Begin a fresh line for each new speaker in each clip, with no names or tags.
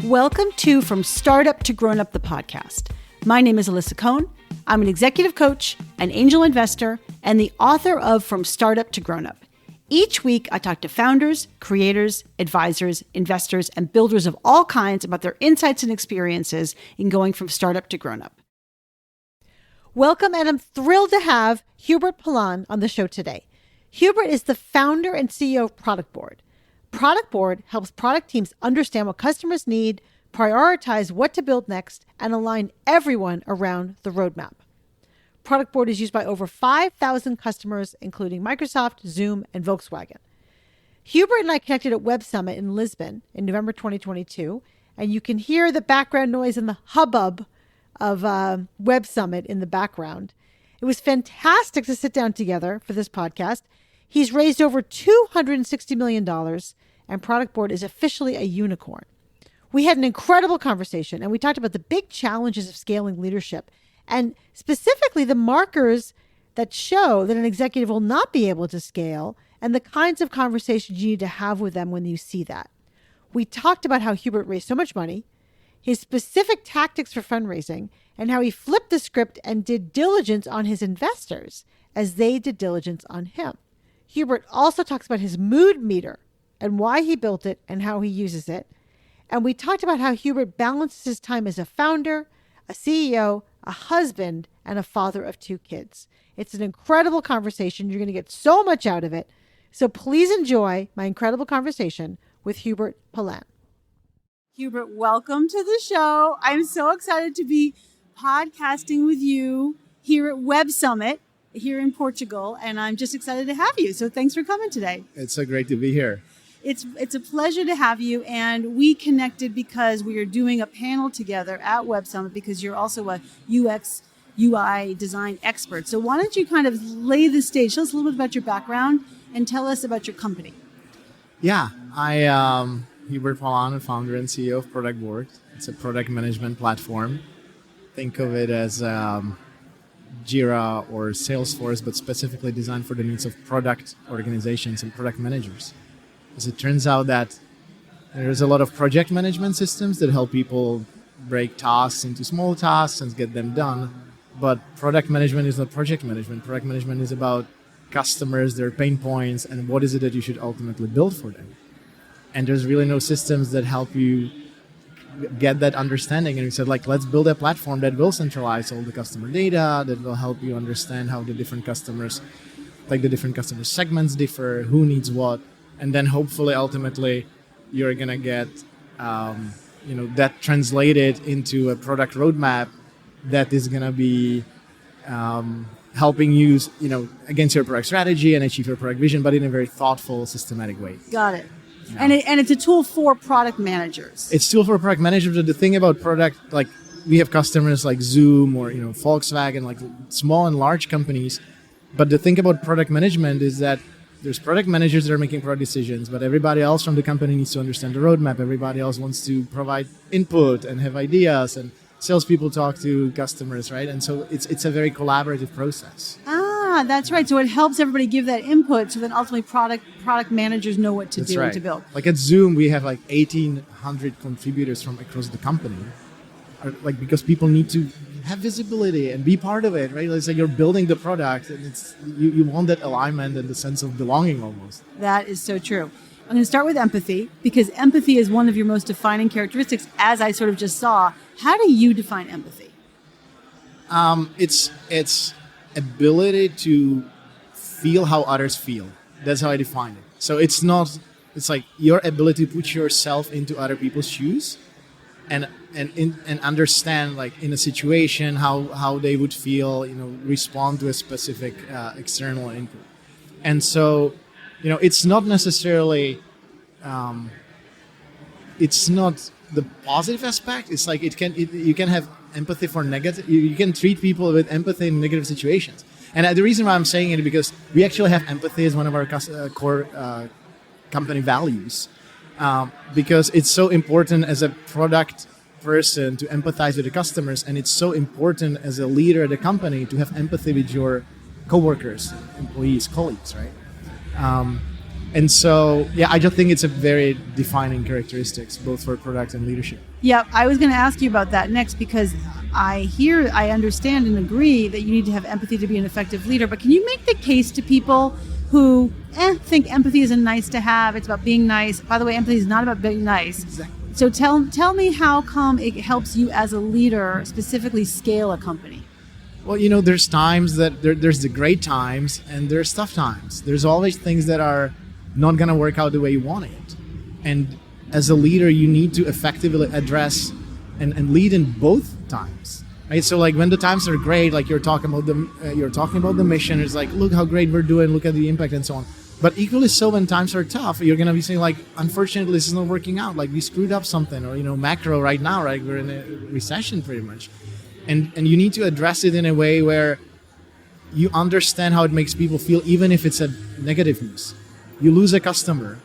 Welcome to From Startup to Grown Up, the podcast. My name is Alyssa Cohn. I'm an executive coach, an angel investor, and the author of From Startup to Grown Up. Each week, I talk to founders, creators, advisors, investors, and builders of all kinds about their insights and experiences in going from startup to grown up. Welcome, and I'm thrilled to have Hubert Palan on the show today. Hubert is the founder and CEO of Productboard. Productboard helps product teams understand what customers need, prioritize what to build next, and align everyone around the roadmap. Productboard is used by over 5,000 customers, including Microsoft, Zoom, and Volkswagen. Hubert and I connected at Web Summit in Lisbon in November 2022, and you can hear the background noise and the hubbub of Web Summit in the background. It was fantastic to sit down together for this podcast. He's raised over $260 million, and Productboard is officially a unicorn. We had an incredible conversation, and we talked about the big challenges of scaling leadership, and specifically the markers that show that an executive will not be able to scale, and the kinds of conversations you need to have with them when you see that. We talked about how Hubert raised so much money, his specific tactics for fundraising, and how he flipped the script and did diligence on his investors as they did diligence on him. Hubert also talks about his mood meter and why he built it and how he uses it. And we talked about how Hubert balances his time as a founder, a CEO, a husband, and a father of 2 kids. It's an incredible conversation. You're going to get so much out of it. So please enjoy my incredible conversation with Hubert Palan. Hubert, welcome to the show. I'm so excited to be podcasting with you here at Web Summit here in Portugal, and I'm just excited to have you. So thanks for coming today.
It's so great to be here.
It's a pleasure to have you, and we connected because we are doing a panel together at Web Summit because you're also a UX, UI design expert. So why don't you kind of lay the stage, tell us a little bit about your background and tell us about your company.
Yeah, I am Hubert Palan, founder and CEO of Productboard. It's a product management platform. Think of it as Jira or Salesforce, but specifically designed for the needs of product organizations and product managers. As it turns out that there's a lot of project management systems that help people break tasks into small tasks and get them done. But product management is not project management. Product management is about customers, their pain points, and what is it that you should ultimately build for them. And there's really no systems that help you get that understanding. And we said, let's build a platform that will centralize all the customer data, that will help you understand how the different customers segments differ, who needs what. And then hopefully, ultimately, you're going to get, that translated into a product roadmap that is going to be helping you, against your product strategy and achieve your product vision, but in a very thoughtful, systematic way.
Got it.
Yeah.
And it's a tool for product managers.
It's a tool for product managers. The thing about product, we have customers like Zoom or, Volkswagen, small and large companies. But the thing about product management is that there's product managers that are making product decisions, but everybody else from the company needs to understand the roadmap. Everybody else wants to provide input and have ideas, and salespeople talk to customers, right? And so it's a very collaborative process.
That's right. So it helps everybody give that input, so then ultimately product managers know what to do and to build.
Like at Zoom, we have 1,800 contributors from across the company, because people need to have visibility and be part of it, right? It's like you're building the product, and it's you want that alignment and the sense of belonging almost. That
is so true. I'm going to start with empathy, because empathy is one of your most defining characteristics, as I sort of just saw. How do you define empathy?
It's ability to feel how others feel. That's how I define it. So it's like your ability to put yourself into other people's shoes and understand, in a situation, how they would feel, respond to a specific external input. And so, it's not necessarily, it's not the positive aspect. It's like you can have empathy for negative. You can treat people with empathy in negative situations. And the reason why I'm saying it is because we actually have empathy as one of our core company values, because it's so important as a product person to empathize with the customers, and it's so important as a leader at the company to have empathy with your coworkers, employees, colleagues, right? And so, yeah, I just think it's a very defining characteristics, both for product and leadership.
Yeah, I was going to ask you about that next, because I understand and agree that you need to have empathy to be an effective leader. But can you make the case to people who think empathy is a nice to have? It's about being nice. By the way, empathy is not about being nice.
Exactly.
So tell me how come it helps you as a leader specifically scale a company?
Well, there's times that there's the great times and there's tough times. There's always things that are not going to work out the way you want it. And as a leader, you need to effectively address and lead in both times. Right? So like when the times are great, like you're talking about the mission, it's like, look how great we're doing, look at the impact and so on. But equally so, when times are tough, you're going to be saying like, unfortunately, this is not working out. Like we screwed up something, or macro right now, right? We're in a recession pretty much. And you need to address it in a way where you understand how it makes people feel, even if it's a negative news. You lose a customer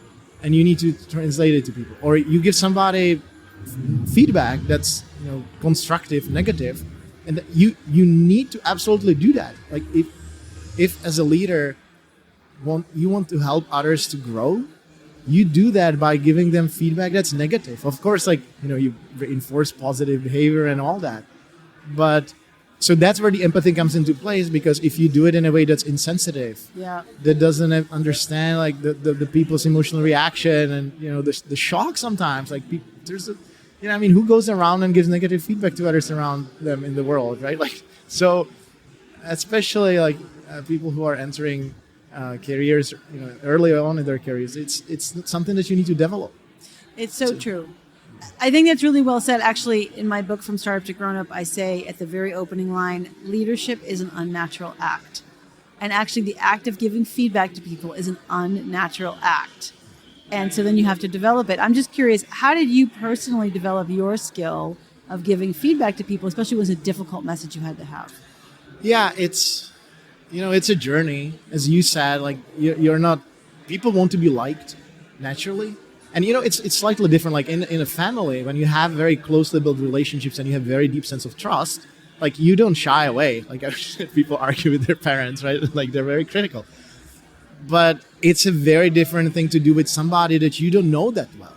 and you need to translate it to people, or you give somebody feedback that's constructive, negative, and you need to absolutely do that. Like if as a leader you want to help others to grow, you do that by giving them feedback that's negative. Of course, like you reinforce positive behavior and all that, but so that's where the empathy comes into place, because if you do it in a way that's insensitive, that doesn't understand like the people's emotional reaction and the shock sometimes, like there's who goes around and gives negative feedback to others around them in the world, right? Like, so especially like people who are entering careers early on in their careers, it's something that you need to develop.
It's so true. I think that's really well said. Actually, in my book, From Startup to Grown Up, I say at the very opening line, leadership is an unnatural act. And actually, the act of giving feedback to people is an unnatural act. And so then you have to develop it. I'm just curious, how did you personally develop your skill of giving feedback to people, especially when it was a difficult message you had to have?
Yeah, it's a journey. As you said, like you're not, people want to be liked naturally. And it's slightly different. Like in a family, when you have very closely built relationships and you have very deep sense of trust, like you don't shy away. Like people argue with their parents, right? Like they're very critical. But it's a very different thing to do with somebody that you don't know that well.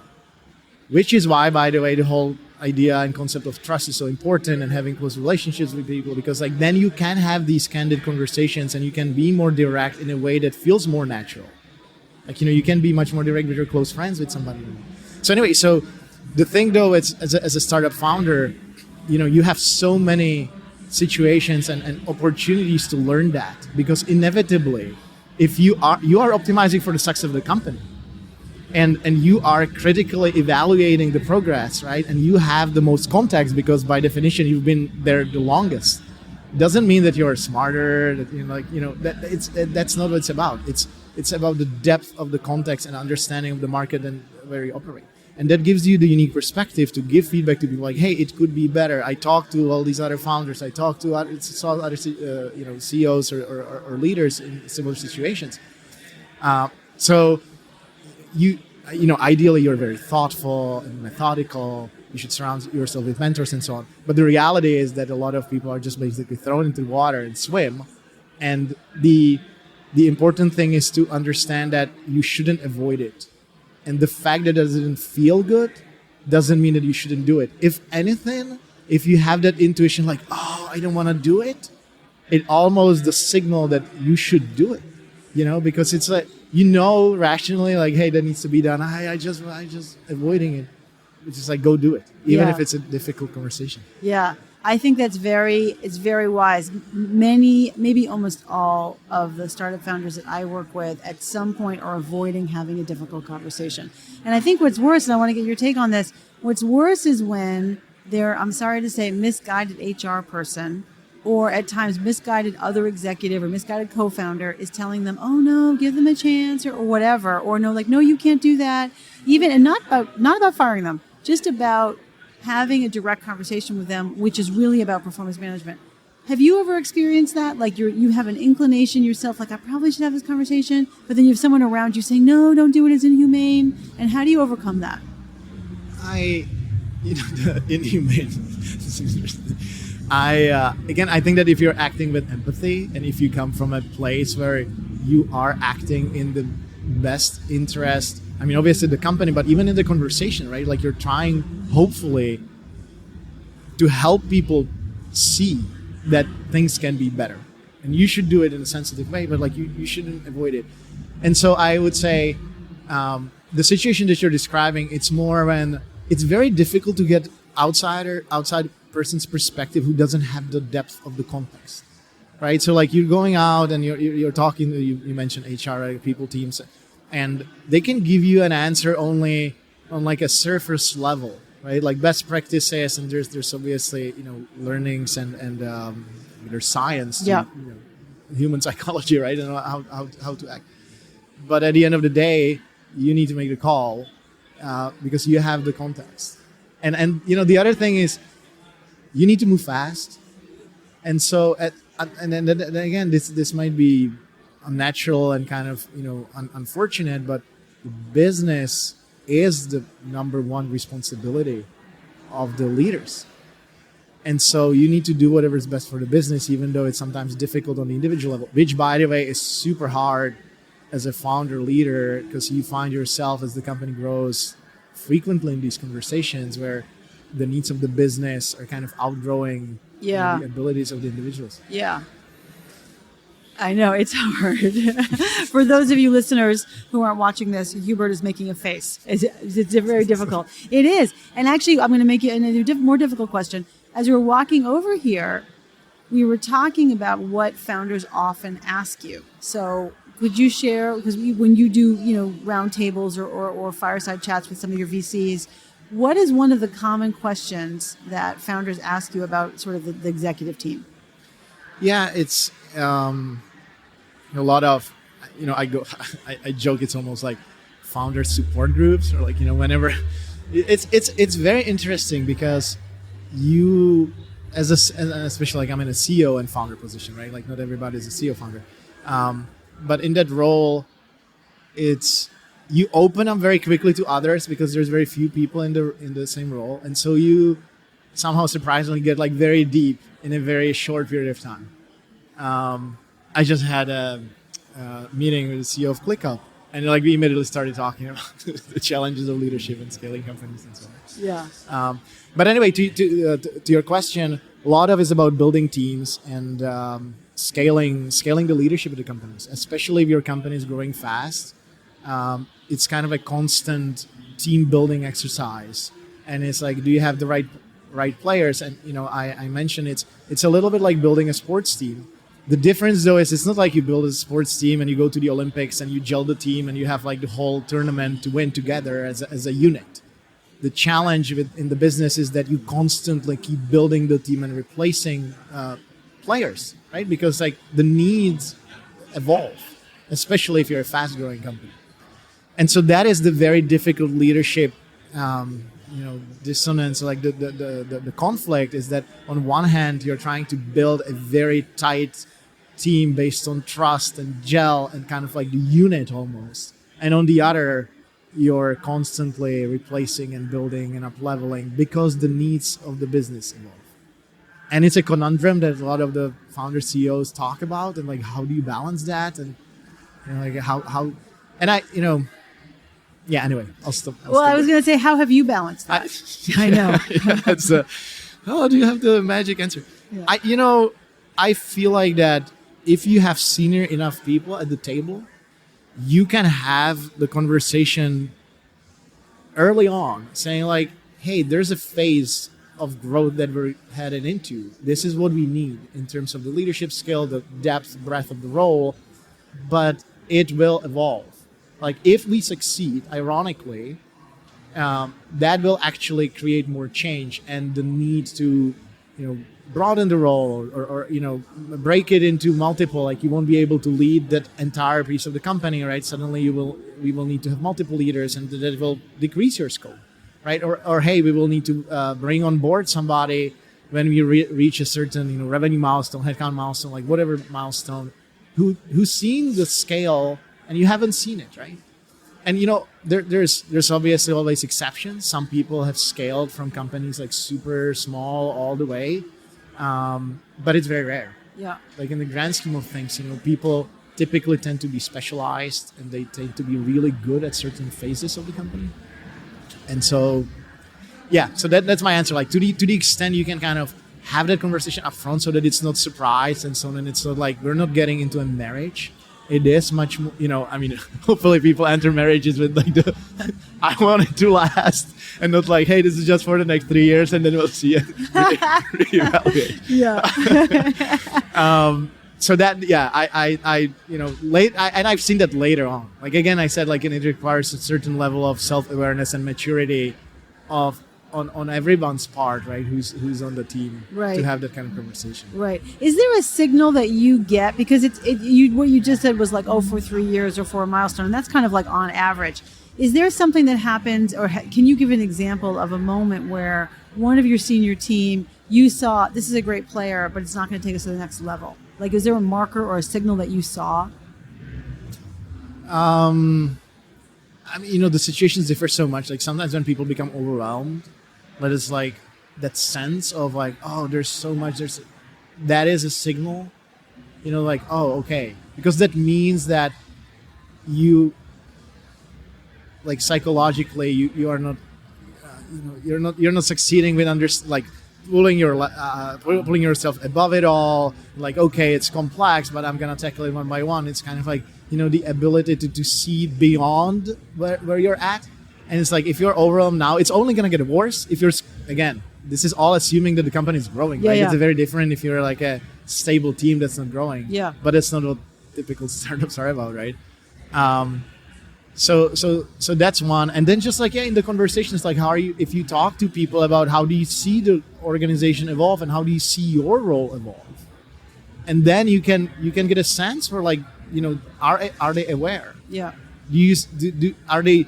Which is why, by the way, the whole idea and concept of trust is so important, and having close relationships with people, because like then you can have these candid conversations and you can be more direct in a way that feels more natural. Like, you can be much more direct with your close friends with somebody. So anyway, so the thing though, it's as a startup founder, you have so many situations and opportunities to learn that, because inevitably, if you are optimizing for the success of the company, and you are critically evaluating the progress, right? And you have the most context because by definition you've been there the longest. Doesn't mean that you're smarter. That that's not what it's about. It's about the depth of the context and understanding of the market and where you operate. And that gives you the unique perspective to give feedback to people like, hey, it could be better. I talked to all these other founders. I talked to other CEOs or leaders in similar situations. So ideally you're very thoughtful and methodical. You should surround yourself with mentors and so on. But the reality is that a lot of people are just basically thrown into the water and swim. And the important thing is to understand that you shouldn't avoid it. And the fact that it doesn't feel good doesn't mean that you shouldn't do it. If anything, if you have that intuition like, oh, I don't want to do it, it almost the signal that you should do it. Because it's like, rationally, like, hey, that needs to be done. I just avoiding it. It's just like, go do it, even if it's a difficult conversation.
Yeah, I think it's very wise. Many, maybe almost all of the startup founders that I work with at some point are avoiding having a difficult conversation. And I think what's worse, and I want to get your take on this, what's worse is when they're, I'm sorry to say, misguided HR person, or at times misguided other executive or misguided co-founder is telling them, oh no, give them a chance or whatever, or no, like, no, you can't do that. Even, and not about firing them, just about having a direct conversation with them, which is really about performance management. Have you ever experienced that? Like you have an inclination yourself, like I probably should have this conversation, but then you have someone around you saying, no, don't do it, it's inhumane. And how do you overcome that?
The inhumane. I think that if you're acting with empathy and if you come from a place where you are acting in the best interest. I mean, obviously the company, but even in the conversation, right? Like you're trying, hopefully, to help people see that things can be better. And you should do it in a sensitive way, but like you shouldn't avoid it. And so I would say the situation that you're describing, it's more when it's very difficult to get outside person's perspective who doesn't have the depth of the context, right? So like you're going out and you're talking, you mentioned HR, right? People teams, and they can give you an answer only on like a surface level, right? Like best practices, and there's obviously learnings and there's science to,
Yeah.
human psychology, right? And how to act. But at the end of the day, you need to make the call because you have the context. And the other thing is you need to move fast. And so and then again, this might be unnatural and kind of unfortunate, but business is the number one responsibility of the leaders. And so you need to do whatever is best for the business, even though it's sometimes difficult on the individual level, which, by the way, is super hard as a founder leader, because you find yourself as the company grows frequently in these conversations where the needs of the business are kind of outgrowing the abilities of the individuals.
Yeah. I know, it's hard. For those of you listeners who aren't watching this, Hubert is making a face. It's very difficult. It is. And actually, I'm going to make you a more difficult question. As we were walking over here, we were talking about what founders often ask you. So could you share, because when you do roundtables or fireside chats with some of your VCs, what is one of the common questions that founders ask you about sort of the executive team?
Yeah, it's a lot of, I joke, it's almost like founder support groups, or like, whenever it's very interesting because you, especially like I'm in a CEO and founder position, right? Like not everybody is a CEO founder. But in that role, you open up very quickly to others because there's very few people in the same role. And so you somehow surprisingly get like very deep in a very short period of time. I just had a meeting with the CEO of ClickUp, and like we immediately started talking about the challenges of leadership and scaling companies and so on.
Yeah.
But anyway, to your question, a lot of it is about building teams and scaling the leadership of the companies, especially if your company is growing fast. It's kind of a constant team building exercise, and it's like, do you have the right players? And I mentioned it's a little bit like building a sports team. The difference though is it's not like you build a sports team and you go to the Olympics and you gel the team and you have like the whole tournament to win together as a unit. The challenge in the business is that you constantly keep building the team and replacing players, right? Because like the needs evolve, especially if you're a fast growing company. And so that is the very difficult leadership dissonance, like the conflict is that on one hand you're trying to build a very tight team based on trust and gel and kind of like the unit almost, and on the other you're constantly replacing and building and up leveling because the needs of the business evolve. And it's a conundrum that a lot of the founder CEOs talk about, and like how do you balance that, and like how and anyway, I'll stop.
I was going to say, how have you balanced that? I know.
That's do you have the magic answer? Yeah. I feel like that if you have senior enough people at the table, you can have the conversation early on, saying like, hey, there's a phase of growth that we're headed into. This is what we need in terms of the leadership skill, the depth, breadth of the role, but it will evolve. Like if we succeed, ironically, that will actually create more change, and the need to, broaden the role or break it into multiple. Like you won't be able to lead that entire piece of the company, right? Suddenly we will need to have multiple leaders, and that will decrease your scope, right? Or hey, we will need to bring on board somebody when we reach a certain revenue milestone, headcount milestone, like whatever milestone, who's seen the scale. And you haven't seen it, right? And there's obviously always exceptions. Some people have scaled from companies like super small all the way, but it's very rare.
Yeah.
Like in the grand scheme of things, people typically tend to be specialized and they tend to be really good at certain phases of the company. And so, so that's my answer. Like to the extent you can kind of have that conversation up front so that it's not surprise and so on, and it's not like we're not getting into a marriage. It is much more, I mean, hopefully people enter marriages with like I want it to last and not like, hey, this is just for the next 3 years and then we'll see it. Reevaluate. So that, and I've seen that later on. Like, again, I said, like, it requires a certain level of self-awareness and maturity on everyone's part, right? Who's on the team, right, to have that kind of conversation.
Right. Is there a signal that you get, because what you just said was like, for 3 years or for a milestone, and that's kind of like on average. Is there something that happens, or can you give an example of a moment where one of your senior team, you saw this is a great player, but it's not going to take us to the next level? Like, is there a marker or a signal that you saw?
I mean, the situations differ so much. Like sometimes when people become overwhelmed, but it's like that sense of like, there's so much. That is a signal, like, okay, because that means that you, like psychologically, you are not, you're not succeeding with pulling yourself above it all. Like, okay, it's complex, but I'm gonna tackle it one by one. It's kind of like, the ability to see beyond where you're at. And it's like, if you're overwhelmed now, it's only going to get worse. If again, this is all assuming that the company is growing, right? It's very different if you're like a stable team that's not growing. Yeah. But that's not what typical startups are about, right? So that's one. And then just like, in the conversations, like if you talk to people about how do you see the organization evolve and how do you see your role evolve? And then you can get a sense for like, are they aware? Yeah. Are they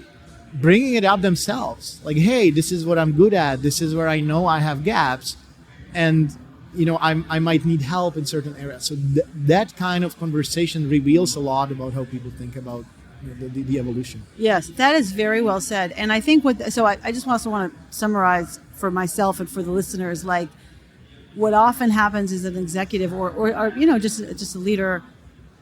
bringing it up themselves? Like, hey, this is what I'm good at. This is where I know I have gaps, and I might need help in certain areas. So that kind of conversation reveals a lot about how people think about the evolution. Yes,
that is very well said. And I think I just also want to summarize for myself and for the listeners, like what often happens is an executive or just a leader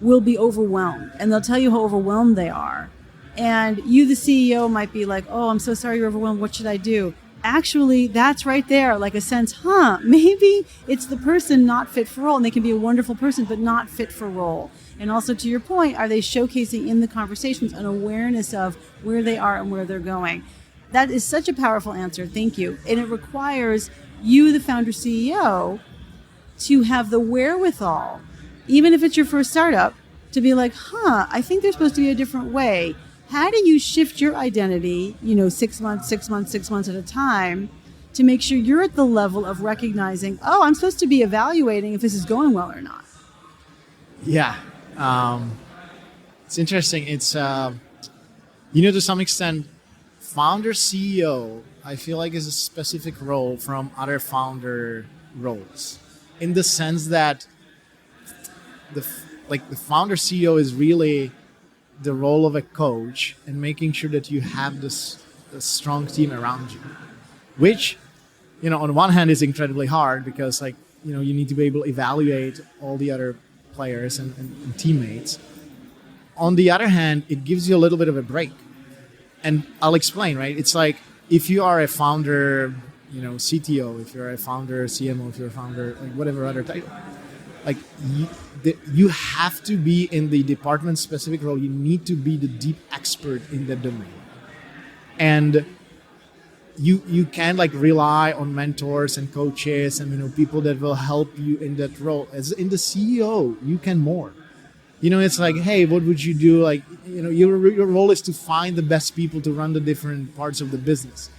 will be overwhelmed, and they'll tell you how overwhelmed they are. And you, the CEO, might be like, I'm so sorry you're overwhelmed. What should I do? Actually, that's right there, like a sense, maybe it's the person not fit for role, and they can be a wonderful person, but not fit for role. And also, to your point, are they showcasing in the conversations an awareness of where they are and where they're going? That is such a powerful answer. Thank you. And it requires you, the founder CEO, to have the wherewithal, even if it's your first startup, to be like, I think there's supposed to be a different way. How do you shift your identity, 6 months at a time, to make sure you're at the level of recognizing, I'm supposed to be evaluating if this is going well or not?
Yeah. It's interesting. It's, to some extent, founder CEO, I feel like is a specific role from other founder roles, in the sense that the founder CEO is really the role of a coach and making sure that you have a strong team around you, which, on one hand is incredibly hard because you need to be able to evaluate all the other players and teammates. On the other hand, it gives you a little bit of a break. And I'll explain, right? It's like if you are a founder, CTO, if you're a founder, CMO, if you're a founder, like whatever other title, like you have to be in the department specific role. You need to be the deep expert in the domain. And you can rely on mentors and coaches and people that will help you in that role. As in the CEO, you can more. It's like, hey, what would you do? Your role is to find the best people to run the different parts of the business.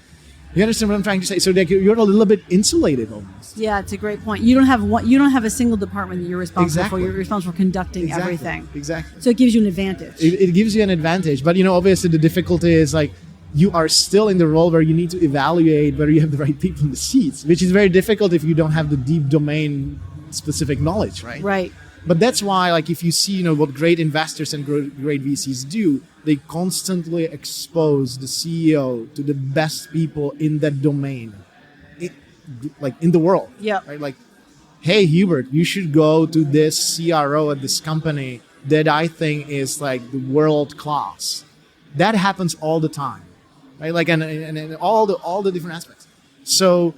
You understand what I'm trying to say? So you're a little bit insulated almost.
Yeah, it's a great point. You don't have a single department that you're responsible for. You're responsible for conducting everything. Exactly. So it gives you an advantage.
It gives you an advantage. But obviously the difficulty is you are still in the role where you need to evaluate whether you have the right people in the seats, which is very difficult if you don't have the deep domain specific knowledge, right?
Right.
But that's why, if you see, what great investors and great VCs do, they constantly expose the CEO to the best people in that domain, in the world. Yeah. Right? Hey, Hubert, you should go to this CRO at this company that I think is like the world class. That happens all the time, right? Like, and all the different aspects. So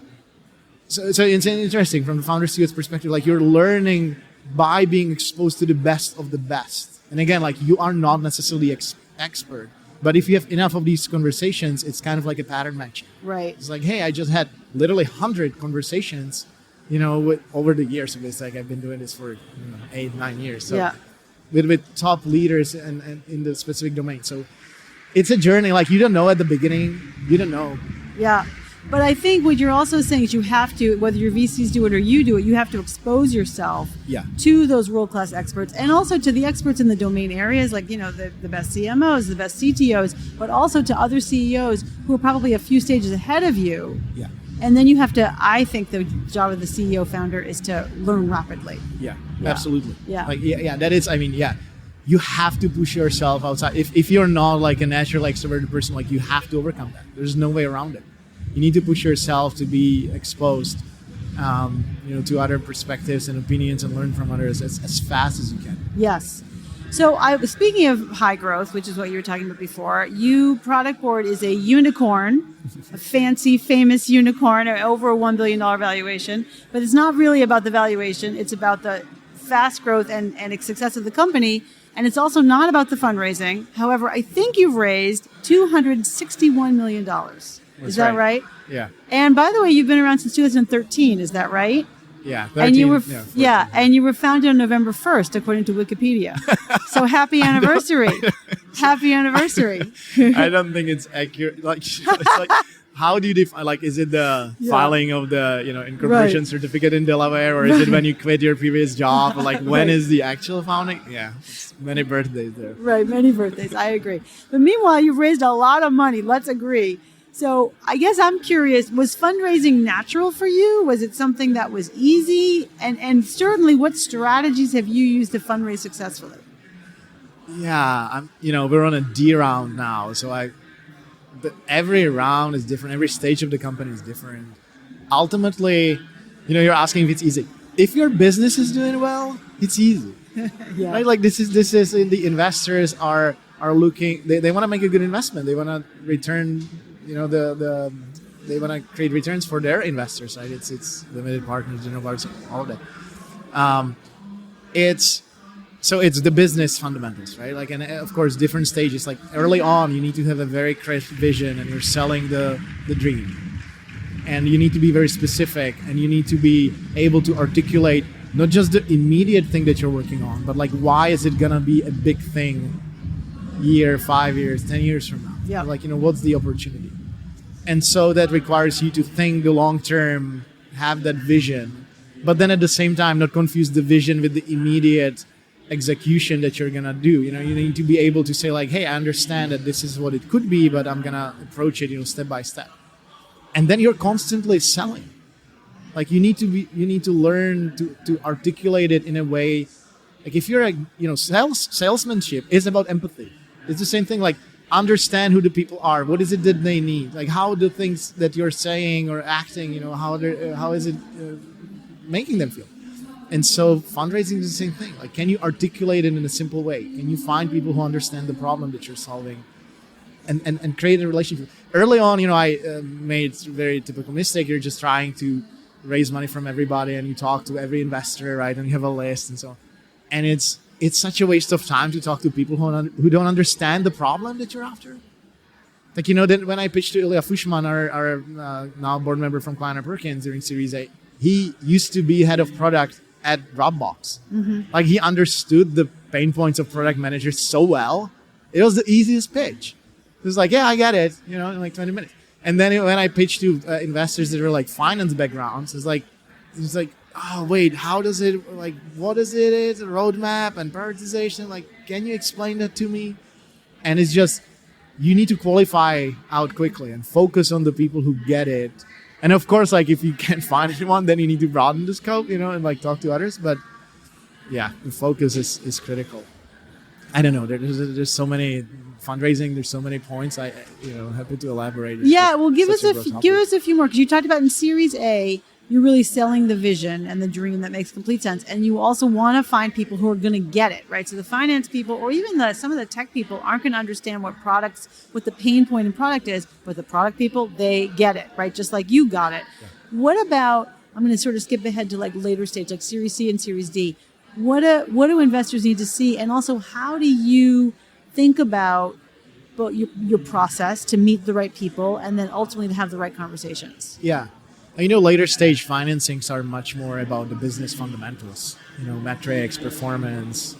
it's interesting from the founder CEO's perspective. Like, you're learning by being exposed to the best of the best. And again, like, you are not necessarily expert, but if you have enough of these conversations, it's kind of like a pattern matching.
Right.
It's like, hey, I just had literally 100 conversations, over the years. So it's like I've been doing this for 8-9 years. So
Yeah.
with top leaders and in the specific domain. So it's a journey. Like, you don't know at the beginning. You don't know.
Yeah. But I think what you're also saying is you have to, whether your VCs do it or you do it, you have to expose yourself to those world-class experts, and also to the experts in the domain areas, like, the best CMOs, the best CTOs, but also to other CEOs who are probably a few stages ahead of you.
Yeah.
And then you have to, I think the job of the CEO founder is to learn rapidly.
Yeah. Absolutely.
Yeah.
Like, that is, you have to push yourself outside. If you're not like a natural extroverted person, like, you have to overcome that. There's no way around it. You need to push yourself to be exposed, to other perspectives and opinions, and learn from others as fast as you can.
Yes. So speaking of high growth, which is what you were talking about before, Productboard is a unicorn, a fancy, famous unicorn, over a $1 billion valuation. But it's not really about the valuation. It's about the fast growth and success of the company. And it's also not about the fundraising. However, I think you've raised $261 million. Is that right?
Yeah.
And by the way, you've been around since 2013. Is that right?
Yeah. 13,
and you were
and
you were founded on November 1st, according to Wikipedia. So happy anniversary! Happy anniversary!
I don't think it's accurate. Like, it's like, how do you define? Like, is it the filing of the incorporation certificate in Delaware, or is it when you quit your previous job? Or like, when is the actual founding? Yeah, it's many birthdays there.
Right, many birthdays. I agree. But meanwhile, you've raised a lot of money. Let's agree. So I guess I'm curious, was fundraising natural for you? Was it something that was easy? And certainly, what strategies have you used to fundraise successfully?
Yeah, we're on a D round now. So every round is different. Every stage of the company is different. Ultimately, you're asking if it's easy. If your business is doing well, it's easy.
Yeah.
Right? Like, this is the investors are looking, they want to make a good investment. They want to return, they want to create returns for their investors, right? It's limited partners, general partners, all of that. It's the business fundamentals, right? Like, and of course, different stages. Like, early on, you need to have a very crisp vision, and you're selling the dream. And you need to be very specific, and you need to be able to articulate not just the immediate thing that you're working on, but like, why is it gonna be a big thing year, 5 years, 10 years from now?
Yeah.
Like, what's the opportunity? And so that requires you to think the long term, have that vision, but then at the same time, not confuse the vision with the immediate execution that you're gonna do. You need to be able to say, like, hey, I understand that this is what it could be, but I'm gonna approach it, step by step. And then you're constantly selling. Like, you need to learn to articulate it in a way. Like, if you're salesmanship is about empathy. It's the same thing. Like, understand who the people are. What is it that they need? Like, how the things that you're saying or acting, how is it making them feel? And so fundraising is the same thing. Like, can you articulate it in a simple way? Can you find people who understand the problem that you're solving, and create a relationship? Early on, I made a very typical mistake. You're just trying to raise money from everybody, and you talk to every investor, right? And you have a list and so on. And it's such a waste of time to talk to people who don't understand the problem that you're after. Like, then when I pitched to Ilya Fushman, our now board member from Kleiner Perkins during Series A, he used to be head of product at Dropbox. Mm-hmm. Like, he understood the pain points of product managers so well. It was the easiest pitch. It was like, yeah, I get it, in like 20 minutes. And then when I pitched to investors that were like finance backgrounds, it's like, oh, wait, how does it, like, what is it? It's a roadmap and prioritization. Like, can you explain that to me? And it's just, you need to qualify out quickly and focus on the people who get it. And of course, like, if you can't find anyone, then you need to broaden the scope, and like talk to others. But yeah, the focus is critical. I don't know. There's so many fundraising. There's so many points. Happy to elaborate.
Yeah, well, give us a few more, because you talked about in Series A, you're really selling the vision and the dream that makes complete sense. And you also want to find people who are going to get it, right? So the finance people, or even some of the tech people, aren't going to understand what the pain point in product is, but the product people, they get it, right? Just like you got it. Yeah. What about, I'm going to sort of skip ahead to like later stage, like Series C and Series D. What do investors need to see? And also, how do you think about your process to meet the right people and then ultimately to have the right conversations?
Yeah. Later stage financings are much more about the business fundamentals, metrics, performance.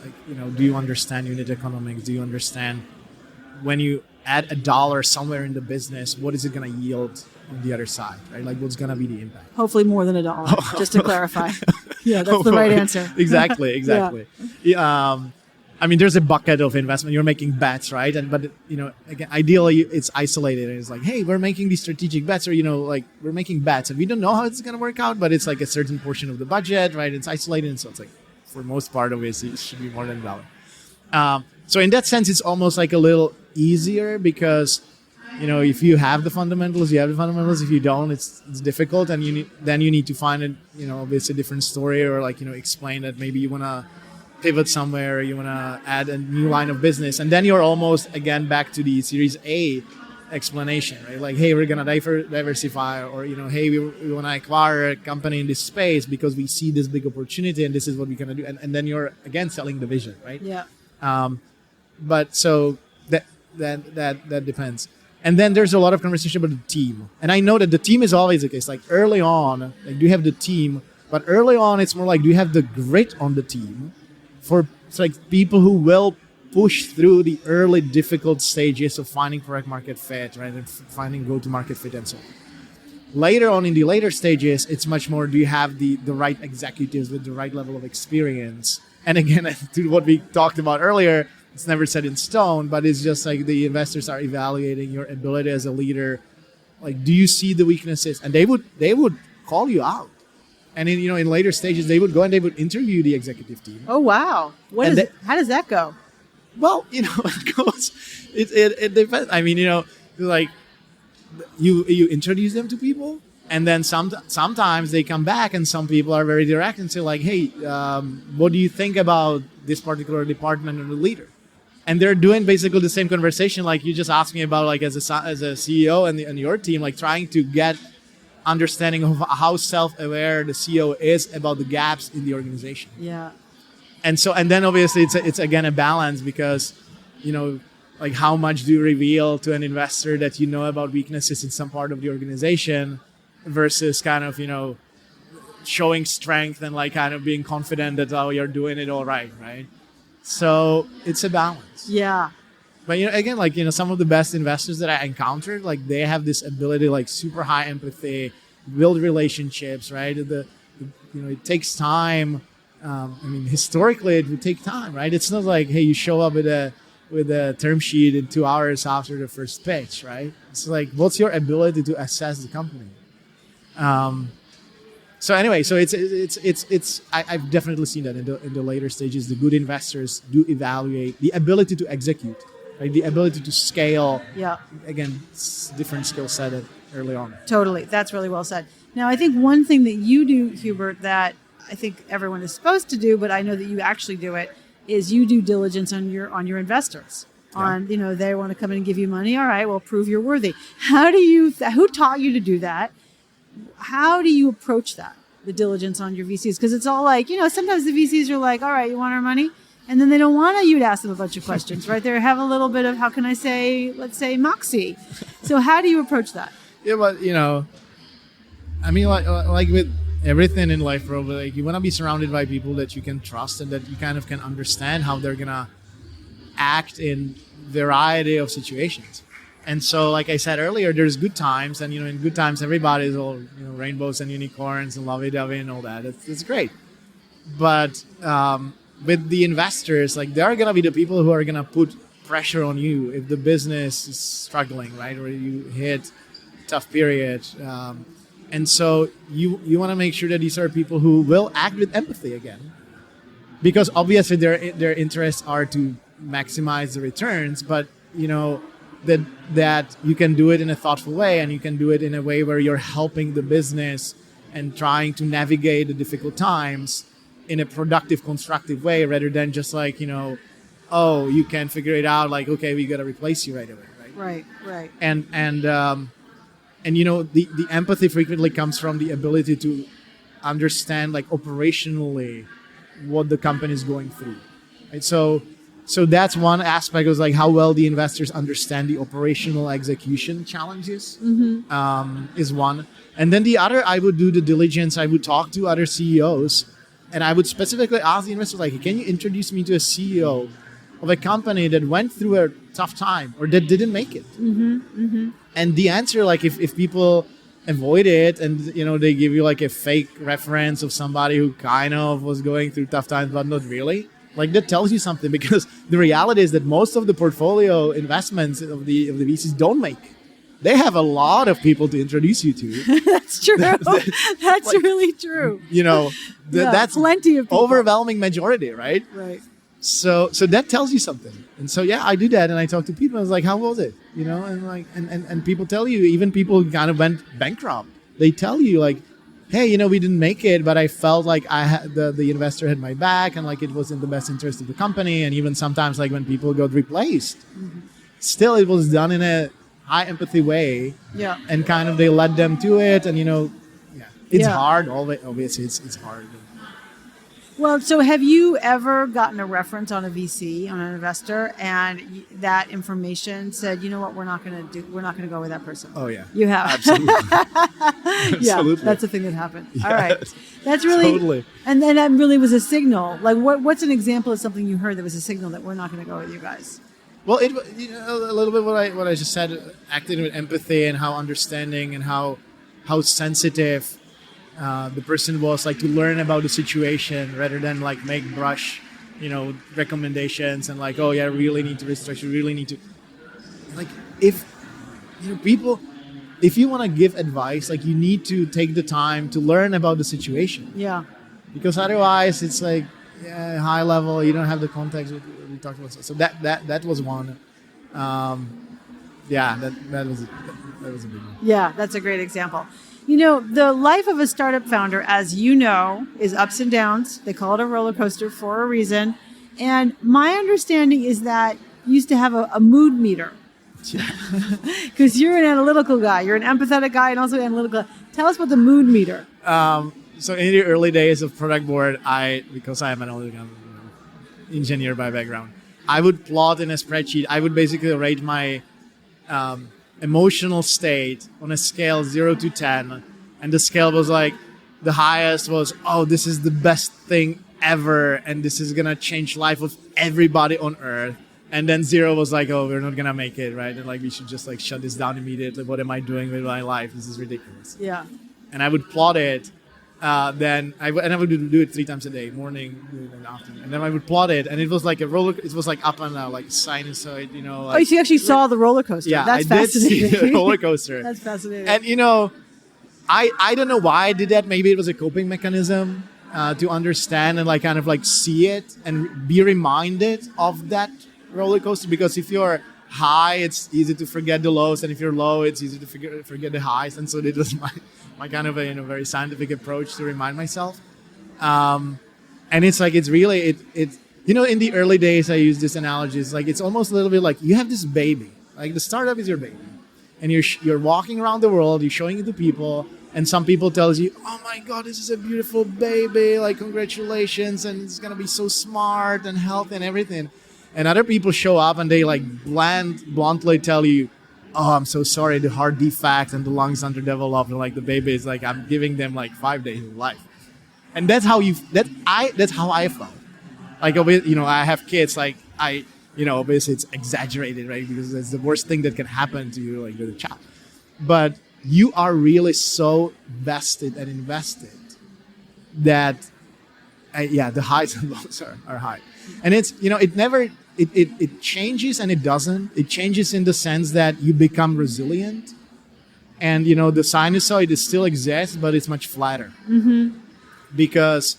Do you understand unit economics? Do you understand when you add $1 somewhere in the business, what is it going to yield on the other side, right? Like what's going to be the impact?
Hopefully more than $1, just to clarify. Yeah, that's the right answer.
Exactly. Yeah. There's a bucket of investment. You're making bets, right? But again, ideally it's isolated. And it's like, hey, we're making these strategic bets, or we're making bets, and we don't know how it's going to work out. But it's like a certain portion of the budget, right? It's isolated, and so it's like for most part of it should be more than $1. So in that sense, it's almost like a little easier because if you have the fundamentals, you have the fundamentals. If you don't, it's difficult, and you need to find it. Obviously a different story, or explain that maybe you want to pivot somewhere, you want to add a new line of business, and then you're almost again back to the Series A explanation, right? Like, hey, we're gonna diversify, or hey, we want to acquire a company in this space because we see this big opportunity, and this is what we're gonna do, and then you're again selling the vision, right?
Yeah.
But so that depends. And then there's a lot of conversation about the team, and I know that the team is always the case. Like early on, do you have the team? But early on, it's more like, do you have the grit on the team? It's like people who will push through the early difficult stages of finding product market fit, right, and finding go-to-market fit and so on. Later on in the later stages, it's much more, do you have the right executives with the right level of experience? And again, to what we talked about earlier, it's never set in stone, but it's just like the investors are evaluating your ability as a leader. Like, do you see the weaknesses? And they would call you out. And in later stages, they would go and they would interview the executive team.
Oh wow! How does that go?
Well, it goes. It depends. Like you introduce them to people, and then sometimes they come back, and some people are very direct and say like, hey, what do you think about this particular department and the leader? And they're doing basically the same conversation like you just asked me about, like as a CEO and your team, like trying to get understanding of how self-aware the CEO is about the gaps in the organization.
Yeah.
And then obviously it's again a balance because, like how much do you reveal to an investor that you know about weaknesses in some part of the organization versus kind of, showing strength and like kind of being confident that, oh, you're doing it all right, right? So it's a balance.
Yeah.
But again, like some of the best investors that I encountered, like they have this ability, like super high empathy, build relationships, right? It takes time. Historically, it would take time, right? It's not like, hey, you show up with a term sheet in 2 hours after the first pitch, right? It's like, what's your ability to assess the company? So anyway, so I've definitely seen that in the later stages. The good investors do evaluate the ability to execute. Like the ability to scale, again, different skill set early on.
Totally. That's really well said. Now, I think one thing that you do, Hubert, that I think everyone is supposed to do, but I know that you actually do it, is you do diligence on your investors. Yeah. They want to come in and give you money. All right, well, prove you're worthy. Who taught you to do that? How do you approach that, the diligence on your VCs? Because it's all like, sometimes the VCs are like, all right, you want our money? And then they don't want you to ask them a bunch of questions, right? They have a little bit of, let's say, moxie. So how do you approach that?
Yeah, but, like with everything in life, bro, like you want to be surrounded by people that you can trust and that you kind of can understand how they're going to act in variety of situations. And so, like I said earlier, there's good times. And, in good times, everybody's all, rainbows and unicorns and lovey-dovey and all that. It's great. But with the investors, like there are going to be the people who are going to put pressure on you if the business is struggling, right? Or you hit a tough period. And so you want to make sure that these are people who will act with empathy again. Because obviously their interests are to maximize the returns, but that you can do it in a thoughtful way and you can do it in a way where you're helping the business and trying to navigate the difficult times in a productive, constructive way, rather than just like, oh, you can't figure it out. Like, okay, we got to replace you right away.
Right.
And the empathy frequently comes from the ability to understand like operationally what the company is going through. Right? So that's one aspect, is like how well the investors understand the operational execution challenges, is one. And then the other, I would do the diligence. I would talk to other CEOs, and I would specifically ask the investors, like, can you introduce me to a CEO of a company that went through a tough time or that didn't make it? And the answer, like, if people avoid it and they give you like a fake reference of somebody who kind of was going through tough times but not really, like, that tells you something, because the reality is that most of the portfolio investments of the VCs don't make. They have a lot of people to introduce you to.
That's true. That's like, really true.
That's
plenty of people.
Overwhelming majority, right?
Right.
So that tells you something. And so I do that, and I talk to people. I was like, how was it? And people tell you, even people who kind of went bankrupt, they tell you like, hey, we didn't make it, but I felt like I had the investor had my back, and like it was in the best interest of the company. And even sometimes, like when people got replaced, still it was done in a high empathy way.
Yeah.
And kind of they led them to it, and it's hard. Obviously, it's hard.
Well, so have you ever gotten a reference on a VC, on an investor, and that information said, you know what, we're not going to go with that person?
Oh yeah,
you have.
Absolutely.
Yeah,
Absolutely.
that's the thing that happened.
Yes.
All right, that's really
totally.
And then that really was a signal. Like, what's an example of something you heard that was a signal that we're not going to go with you guys?
Well, a little bit what I just said, acting with empathy and how understanding and how sensitive the person was, like, to learn about the situation rather than like make brush, recommendations and like, oh yeah, really need to restructure, really need to, like, if people, if you want to give advice, like, you need to take the time to learn about the situation.
Yeah. Because
otherwise it's like, high level, you don't have the context we talked about. So that was one. That was a big one.
Yeah, that's a great example. The life of a startup founder, as you know, is ups and downs. They call it a roller coaster for a reason. And my understanding is that you used to have a mood meter. Because you're an analytical guy. You're an empathetic guy and also an analytical guy. Tell us about the mood meter.
So in the early days of Productboard, because I am an engineer by background, I would plot in a spreadsheet. I would basically rate my emotional state on a scale 0 to 10, and the scale was like, the highest was, oh, this is the best thing ever, and this is gonna change life of everybody on earth. And then 0 was like, oh, we're not gonna make it, right? And like, we should just like shut this down immediately. What am I doing with my life? This is ridiculous.
Yeah.
And I would plot it. Then I would do it 3 times a day, morning, noon, and afternoon. And then I would plot it, and it was like a roller. It was like up and down, like sinusoid, Like,
oh, so you actually saw the roller coaster?
Yeah,
that's
I
fascinating.
did see the roller coaster.
That's fascinating.
And I don't know why I did that. Maybe it was a coping mechanism to understand and like kind of like see it and be reminded of that roller coaster. Because if you're high, it's easy to forget the lows, and if you're low, it's easy to forget the highs. And so it was my kind of a very scientific approach to remind myself. And it's like, it's really in the early days I used this analogy. It's like, it's almost a little bit like you have this baby, like the startup is your baby, and you're walking around the world, you're showing it to people, and some people tells you, oh my god, this is a beautiful baby, like congratulations, and it's gonna be so smart and healthy and everything. And other people show up and they like bluntly tell you, oh, I'm so sorry, the heart defect and the lungs underdeveloped, and like the baby is like, I'm giving them like 5 days of life. And that's how I felt. Like, I have kids, like obviously it's exaggerated, right? Because it's the worst thing that can happen to you, like with a child. But you are really so vested and invested that, the highs and lows are high. And it's, it changes and it doesn't. It changes in the sense that you become resilient. And, the sinusoid still exists, but it's much flatter. Mm-hmm. Because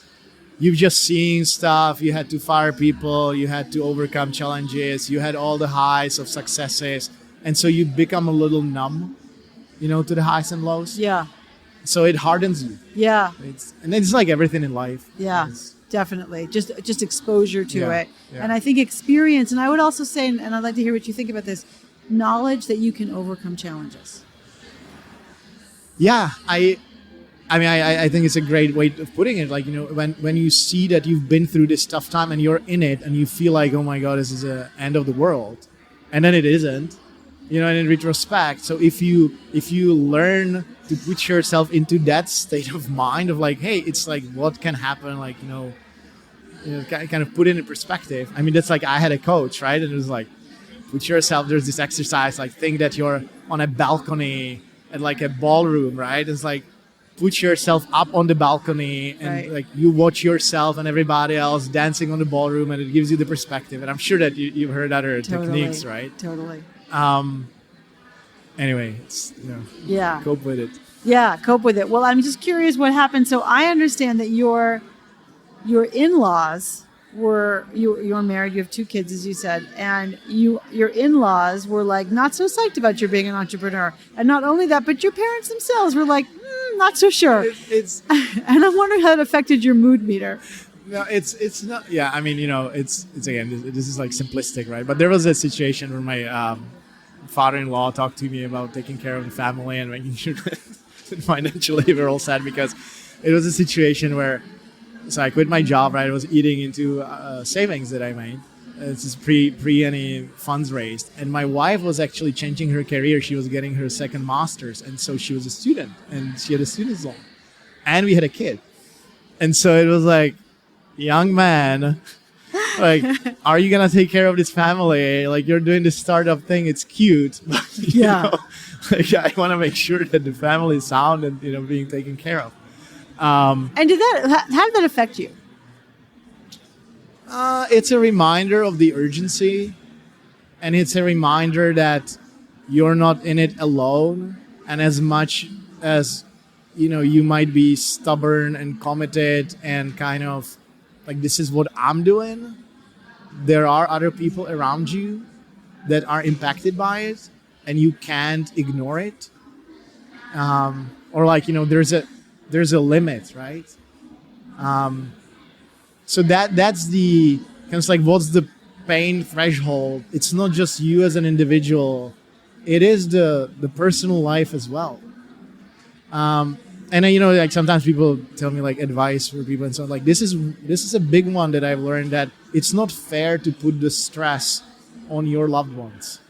you've just seen stuff. You had to fire people. You had to overcome challenges. You had all the highs of successes. And so you become a little numb, to the highs and lows.
Yeah.
So it hardens you.
Yeah.
And it's like everything in life.
Yeah. Definitely. Just exposure to it.
Yeah.
And I think experience, and I would also say, and I'd like to hear what you think about this, knowledge that you can overcome challenges.
Yeah, I think it's a great way of putting it. Like, when you see that you've been through this tough time and you're in it and you feel like, oh my God, this is the end of the world. And then it isn't, and in retrospect. So if you learn to put yourself into that state of mind of like, hey, it's like, what can happen? Like, kind of put it in perspective. I mean, that's like, I had a coach, right? And it was like, put yourself, there's this exercise, like think that you're on a balcony at like a ballroom, right? It's like, put yourself up on the balcony and like you watch yourself and everybody else dancing on the ballroom, and it gives you the perspective. And I'm sure that you've heard other techniques, right?
Totally.
Anyway, cope with it.
Yeah, cope with it. Well, I'm just curious what happened. So I understand that your in-laws you're married, you have 2 kids, as you said, and your in-laws were like not so psyched about your being an entrepreneur. And not only that, but your parents themselves were like, not so sure.
It's
and I'm wondering how it affected your mood meter.
No, it's not. Yeah, I mean, it's again, this is like simplistic, right? But there was a situation where my father-in-law talked to me about taking care of the family and making sure that financially we're all sad, because it was a situation where, so I quit my job, right? I was eating into savings that I made. This is pre any funds raised. And my wife was actually changing her career. She was getting her second master's. And so she was a student and she had a student's loan. And we had a kid. And so it was like, young man, like, are you going to take care of this family? Like, you're doing this startup thing. It's cute. But, like, I want to make sure that the family is sound and, being taken care of.
And how did that affect you?
It's a reminder of the urgency, and it's a reminder that you're not in it alone. And as much as, you might be stubborn and committed and kind of like, this is what I'm doing, there are other people around you that are impacted by it, and you can't ignore it. Or like, there's a limit, right? So that's the kind of like, what's the pain threshold? It's not just you as an individual; it is the personal life as well. And like sometimes people tell me like advice for people and so on. Like this is a big one that I've learned, that it's not fair to put the stress on your loved ones.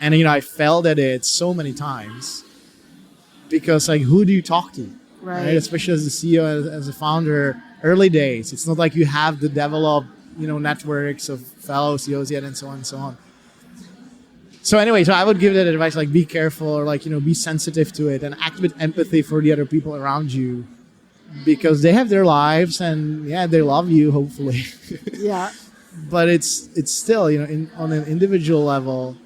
And I felt at it so many times, because like, who do you talk to? Right? Especially as the CEO, as a founder, early days. It's not like you have to develop, networks of fellow CEOs yet, and so on and so on. So anyway, so I would give that advice, like, be careful, or like, be sensitive to it and act with empathy for the other people around you, because they have their lives and they love you, hopefully.
Yeah.
But it's still, on an individual level,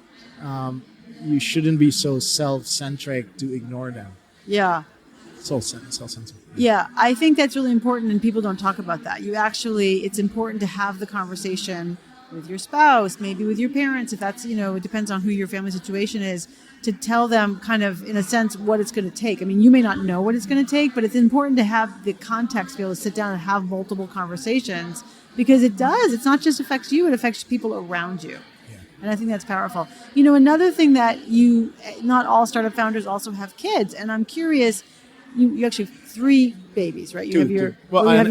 you shouldn't be so self-centric to ignore them.
Yeah.
Self-centered.
Yeah, I think that's really important, and people don't talk about that. It's important to have the conversation with your spouse, maybe with your parents, if that's, it depends on who your family situation is, to tell them kind of, in a sense, what it's going to take. I mean, you may not know what it's going to take, but it's important to have the context, to be able to sit down and have multiple conversations, because it's not just affects you, it affects people around you. And I think that's powerful. Another thing that not all startup founders also have kids, and I'm curious, you actually have 3 babies, right? You have your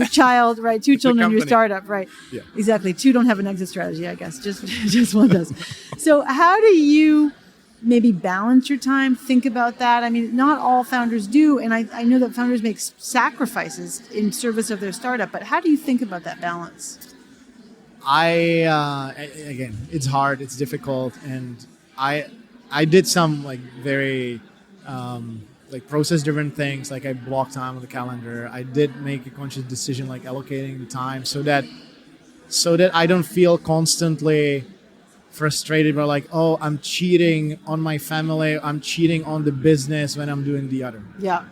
child, right? 2 children in your startup, right?
Yeah.
Exactly. 2 don't have an exit strategy, I guess. Just one does. So how do you maybe balance your time? Think about that. I mean, not all founders do, and I know that founders make sacrifices in service of their startup, but how do you think about that balance?
Again, it's hard, it's difficult, and I did some like very like process-driven things, like I block time on the calendar. I did make a conscious decision, like allocating the time so that I don't feel constantly frustrated by like, oh, I'm cheating on my family, I'm cheating on the business when I'm doing the other.
Yeah.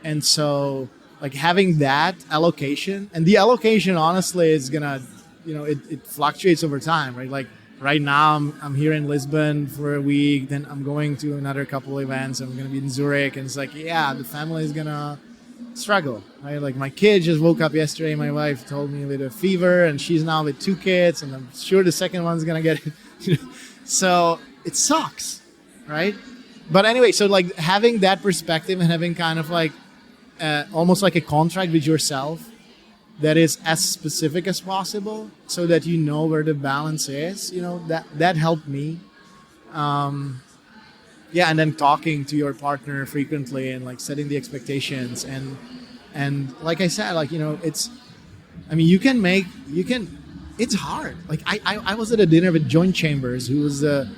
And so like having that allocation, and the allocation honestly is gonna, it fluctuates over time, right? Like right now I'm here in Lisbon for a week, then I'm going to another couple events, I'm going to be in Zurich, and it's like, yeah, the family is going to struggle, right? Like my kid just woke up yesterday, my wife told me with a fever, and she's now with 2 kids, and I'm sure the second one's going to get it. So it sucks, right? But anyway, so like having that perspective and having kind of like almost like a contract with yourself that is as specific as possible so that you know where the balance is, that helped me. And then talking to your partner frequently and like setting the expectations and like I said, like, it's hard. Like I was at a dinner with John Chambers, who was the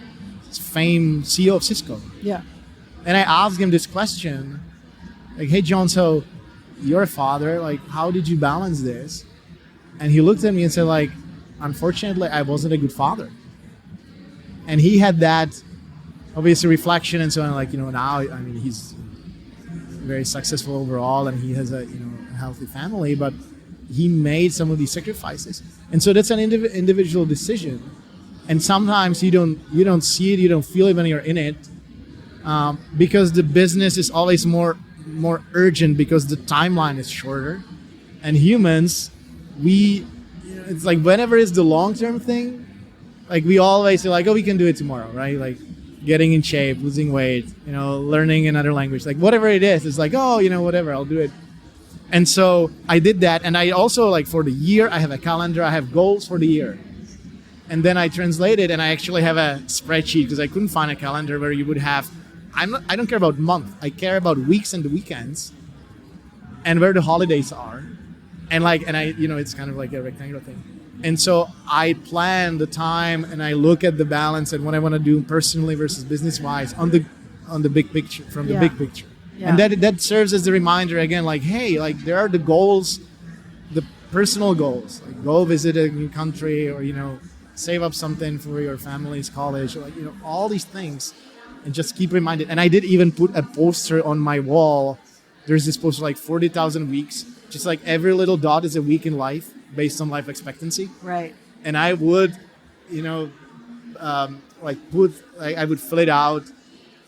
famed CEO of Cisco.
Yeah. And
I asked him this question, like, hey John, so you're a father, like how did you balance this? And he looked at me and said, like, unfortunately I wasn't a good father. And he had that obviously reflection and so on, like, now he's very successful overall and he has a healthy family, but he made some of these sacrifices, and so that's an individual decision, and sometimes you don't see it, you don't feel it when you're in it, because the business is always more urgent because the timeline is shorter, and humans, it's like whenever it's the long-term thing, like we always say like, oh, we can do it tomorrow, right? Like getting in shape, losing weight, learning another language, like whatever it is, it's like, oh, whatever, I'll do it. And so I did that, and I also, like, for the year, I have a calendar, I have goals for the year. And then I translated, and I actually have a spreadsheet because I couldn't find a calendar where you would have, I don't care about month, I care about weeks and the weekends and where the holidays are. And it's kind of like a rectangular thing. And so I plan the time and I look at the balance and what I want to do personally versus business-wise on the big picture, from the big picture. Yeah. And that serves as the reminder again, like, hey, like there are the goals, the personal goals, like go visit a new country, or save up something for your family's college, or like all these things, and just keep reminded. And I did even put a poster on my wall. There's this poster like 40,000 weeks, just like every little dot is a week in life based on life expectancy.
Right.
And I would, I would fill it out.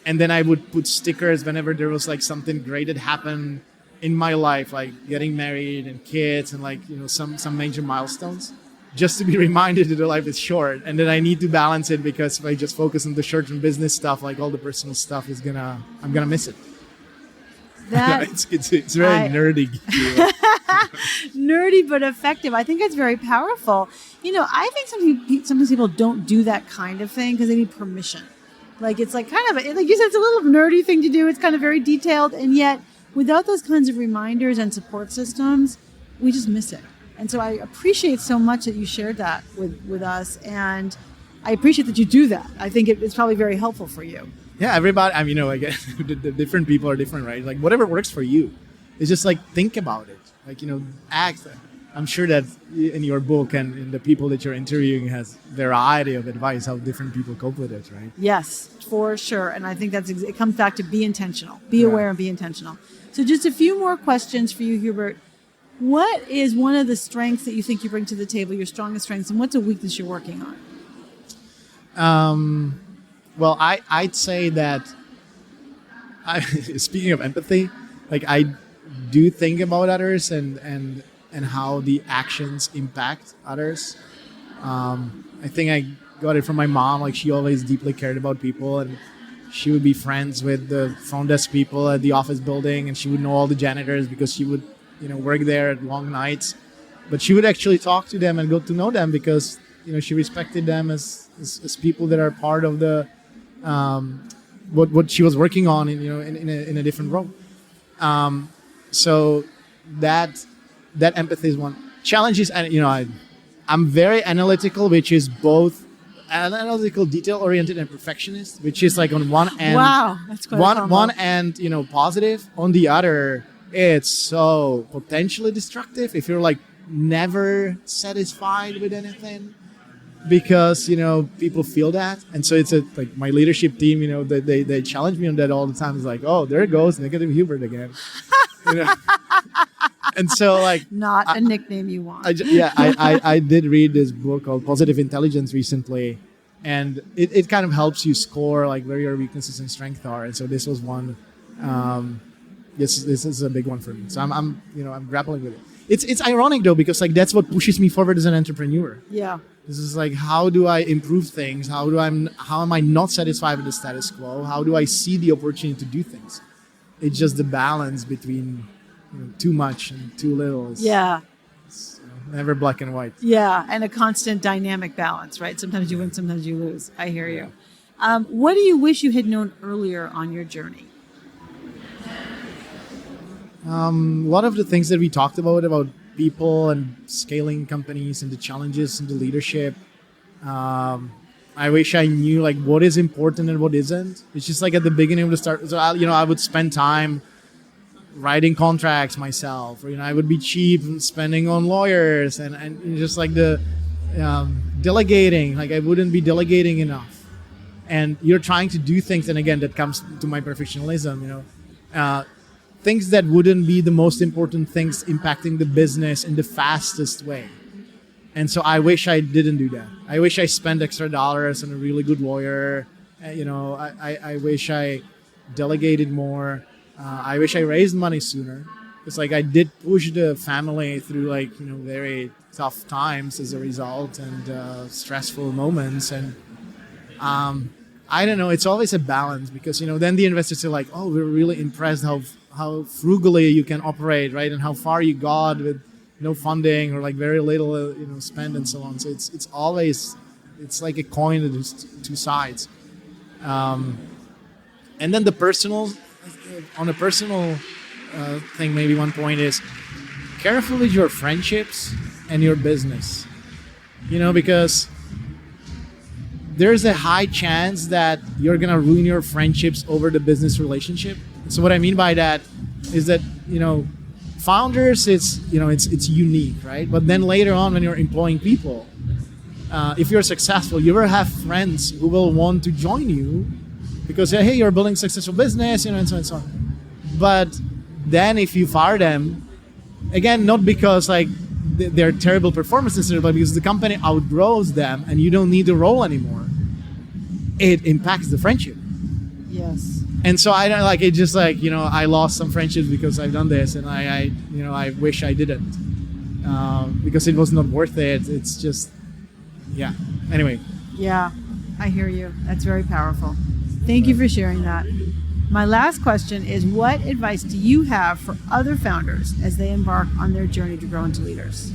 And then I would put stickers whenever there was like something great that happened in my life, like getting married and kids and like, some major milestones, just to be reminded that the life is short and that I need to balance it, because if I just focus on the short-term business stuff, like all the personal stuff I'm gonna miss it. It's very nerdy.
Nerdy but effective. I think it's very powerful. I think sometimes people don't do that kind of thing because they need permission. Like it's like kind of like you said, it's a little nerdy thing to do. It's kind of very detailed, and yet without those kinds of reminders and support systems, we just miss it. And so I appreciate so much that you shared that with us, and I appreciate that you do that. I think it's probably very helpful for you.
Yeah, everybody. I guess the different people are different, right? Like whatever works for you, it's just like think about it. Like act. I'm sure that in your book and in the people that you're interviewing has variety of advice how different people cope with it, right?
Yes, for sure. And I think it comes back to be intentional, be aware and be intentional. So just a few more questions for you, Hubert. What is one of the strengths that you think you bring to the table, your strongest strengths, and what's a weakness you're working on?
Well, I'd say that, speaking of empathy, like I do think about others and how the actions impact others. I think I got it from my mom. Like she always deeply cared about people, and she would be friends with the front desk people at the office building, and she would know all the janitors because she would, work there at long nights. But she would actually talk to them and go to know them because, she respected them as people that are part of the what she was working on in a different role. So that empathy is one. Challenge is, I'm very analytical, which is both analytical, detail-oriented, and perfectionist, which is like on one end.
Wow, that's quite
one end, positive. On the other, it's so potentially destructive if you're like never satisfied with anything, because people feel that, and so it's like my leadership team. They challenge me on that all the time. It's like, oh, there goes negative Hubert again. And so like
not a nickname you want.
I did read this book called Positive Intelligence recently, And it kind of helps you score like where your weaknesses and strengths are. And so this was one. This is a big one for me. So I'm grappling with it. It's ironic though, because like that's what pushes me forward as an entrepreneur.
Yeah.
This is like, how do I improve things? How am I not satisfied with the status quo? How do I see the opportunity to do things? It's just the balance between too much and too little. It's never black and white.
Yeah, and a constant dynamic balance, right? Sometimes you win, sometimes you lose. I hear you. What do you wish you had known earlier on your journey?
A lot of the things that we talked about people and scaling companies and the challenges and the leadership. I wish I knew like what is important and what isn't. It's just like at the beginning of the start. So I would spend time writing contracts myself, or I would be cheap and spending on lawyers and just like the delegating. Like I wouldn't be delegating enough. And you're trying to do things, and again, that comes to my perfectionism. Things that wouldn't be the most important things impacting the business in the fastest way. And so I wish I didn't do that. I wish I spent extra dollars on a really good lawyer. I wish I delegated more. I wish I raised money sooner. It's like I did push the family through very tough times as a result, and stressful moments. And I don't know. It's always a balance, because then the investors are like, oh, we're really impressed how frugally you can operate, right? And how far you got with no funding or like very little, spend and so on. So it's always, it's like a coin that has two sides. And then on a personal thing, maybe one point is careful with your friendships and your business, because there's a high chance that you're going to ruin your friendships over the business relationship. So what I mean by that is that, founders, it's unique, right? But then later on, when you're employing people, if you're successful, you will have friends who will want to join you because, hey, you're building a successful business, and so on and so on. But then if you fire them, again, not because like they're terrible performances, but because the company outgrows them and you don't need the role anymore, it impacts the friendship.
Yes.
And so I don't like it. Just like I lost some friendships because I've done this, and I wish I didn't, because it was not worth it. It's just, yeah. Anyway.
Yeah, I hear you. That's very powerful. Thank you for sharing that. My last question is, what advice do you have for other founders as they embark on their journey to grow into leaders?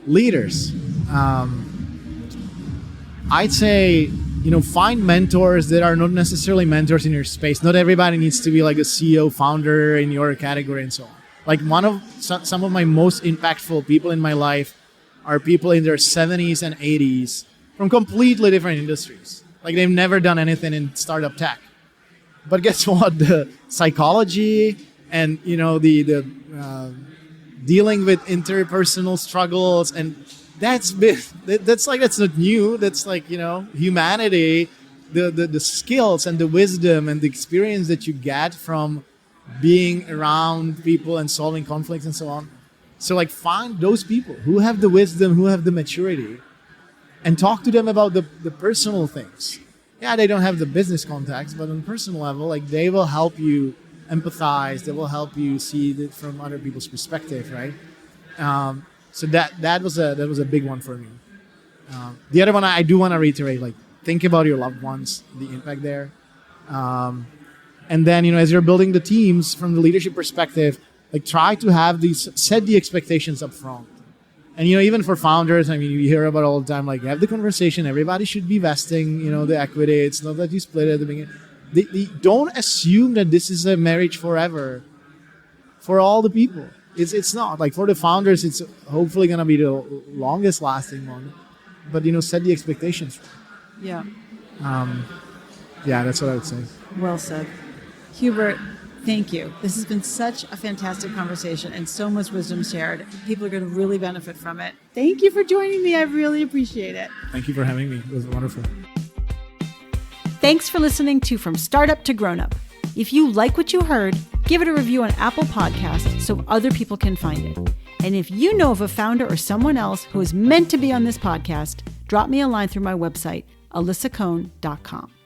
Leaders, I'd say. Find mentors that are not necessarily mentors in your space. Not everybody needs to be like a CEO founder in your category and so on. Like some of my most impactful people in my life are people in their 70s and 80s from completely different industries. Like they've never done anything in startup tech. But guess what? The psychology and, the dealing with interpersonal struggles, and that's not new. That's like, humanity, the skills and the wisdom and the experience that you get from being around people and solving conflicts and so on. So like find those people who have the wisdom, who have the maturity, and talk to them about the personal things. Yeah, they don't have the business contacts, but on a personal level, like they will help you empathize. They will help you see it from other people's perspective, right? So that was a big one for me. The other one I do want to reiterate, like think about your loved ones, the impact there. And then, as you're building the teams from the leadership perspective, like try to set the expectations up front. And, even for founders, you hear about it all the time, like have the conversation, everybody should be vesting, the equity. It's not that you split it at the beginning. They don't assume that this is a marriage forever for all the people. It's not. Like for the founders, it's hopefully going to be the longest lasting one. But, set the expectations.
Yeah.
Yeah, that's what I would say.
Well said. Hubert, thank you. This has been such a fantastic conversation and so much wisdom shared. People are going to really benefit from it. Thank you for joining me. I really appreciate it.
Thank you for having me. It was wonderful.
Thanks for listening to From Startup to Grown Up. If you like what you heard, give it a review on Apple Podcasts so other people can find it. And if you know of a founder or someone else who is meant to be on this podcast, drop me a line through my website, alyssacohn.com.